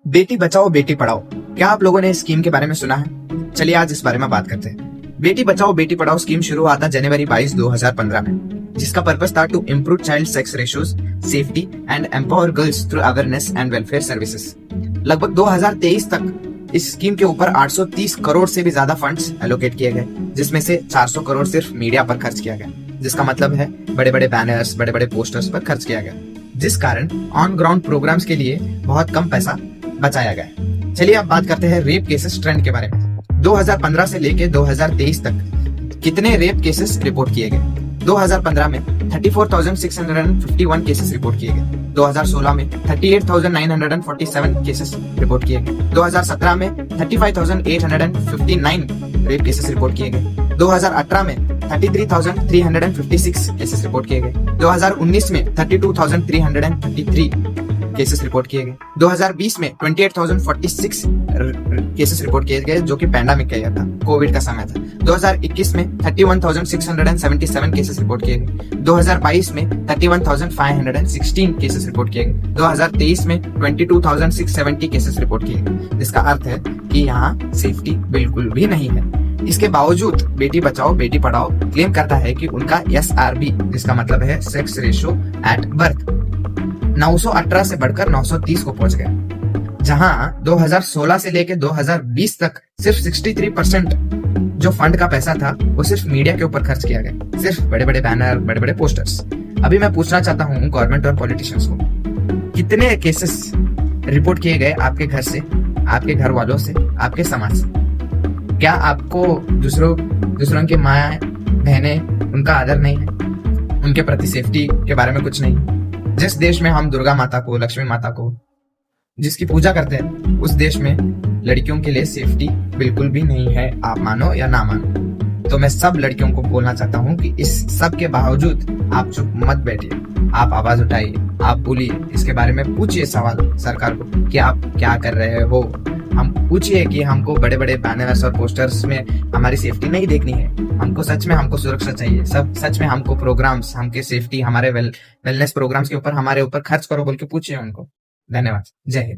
बेटी बचाओ बेटी पढ़ाओ, क्या आप लोगों ने इस स्कीम के बारे में सुना है? चलिए आज इस बारे में बात करते हैं। बेटी बचाओ बेटी पढ़ाओ स्कीम शुरू हुआ था जनवरी 22, 2015 में, जिसका पर्पस था to improve child sex ratios, safety and empower girls through awareness and welfare services. लगभग 2023 तक इस स्कीम के ऊपर 830 करोड़ से भी ज्यादा फंड्स एलोकेट किए गए, जिसमें से 400 करोड़ सिर्फ मीडिया पर खर्च किया गया, जिसका मतलब है बड़े बड़े बैनर्स, बड़े बड़े पोस्टर्स पर खर्च किया गया, जिस कारण ऑन ग्राउंड प्रोग्राम्स के लिए बहुत कम पैसा बचाया गया। चलिए अब बात करते हैं रेप केसेस ट्रेंड के बारे में। 2015 से लेके 2023 तक कितने रेप केसेस रिपोर्ट किए गए? 2015 में 34,651 केसेस रिपोर्ट किए गए। 2016 में 38,947 केसेस रिपोर्ट किए गए। 2017 में 35,859 रेप केसेस रिपोर्ट किए गए। 2018 में 33,356 केसेस रिपोर्ट किए गए। 2019 में 32,333 केसेस रिपोर्ट किए गए। 2020 में 28,046 केसेस रिपोर्ट किए गए, जो कि पैंडेमिक का ईयर था, कोविड का समय था। 2021 में 31,677 केसेस रिपोर्ट किए गए। 2022 में 31,516 केसेस रिपोर्ट किए गए। 2023 में 22,670 केसेस रिपोर्ट किए गए, जिसका अर्थ है कि यहाँ सेफ्टी बिल्कुल भी नहीं है। इसके बावजूद बेटी बचाओ बेटी पढ़ाओ क्लेम करता है कि उनका SRB, जिसका मतलब है सेक्स रेशियो एट बर्थ, 918 से बढ़कर 930 को पहुंच गया, जहां 2016 से लेकर 2020 तक सिर्फ 63% जो फंड का पैसा था वो सिर्फ मीडिया के ऊपर खर्च किया गया, सिर्फ बड़े बड़े बैनर, बड़े बड़े पोस्टर्स। अभी मैं पूछना चाहता हूँ गवर्नमेंट और पॉलिटिशियंस को, कितने केसेस रिपोर्ट किए गए आपके घर से, आपके घर वालों से, आपके समाज से? क्या आपको दूसरों की माँ बहनें, उनका आदर नहीं है? उनके प्रति सेफ्टी के बारे में कुछ नहीं? जिस देश में हम दुर्गा माता को, लक्ष्मी माता को, जिसकी पूजा करते हैं, उस देश में लड़कियों के लिए सेफ्टी बिल्कुल भी नहीं है, आप मानो या ना मानो। तो मैं सब लड़कियों को बोलना चाहता हूँ कि इस सब के बावजूद आप चुप मत बैठिए, आप आवाज उठाइए, आप बोलिए, इसके बारे में पूछिए सवाल सरकार को कि आप क्या कर रहे हो। हम पूछिए कि हमको बड़े बड़े बैनर्स और पोस्टर्स में हमारी सेफ्टी नहीं देखनी है, हमको सच में हमको सुरक्षा चाहिए, सब सच में हमको प्रोग्राम्स, हमके सेफ्टी, हमारे वेलनेस प्रोग्राम्स के ऊपर हमारे ऊपर खर्च करो बोल के पूछिए उनको। धन्यवाद। जय हिंद।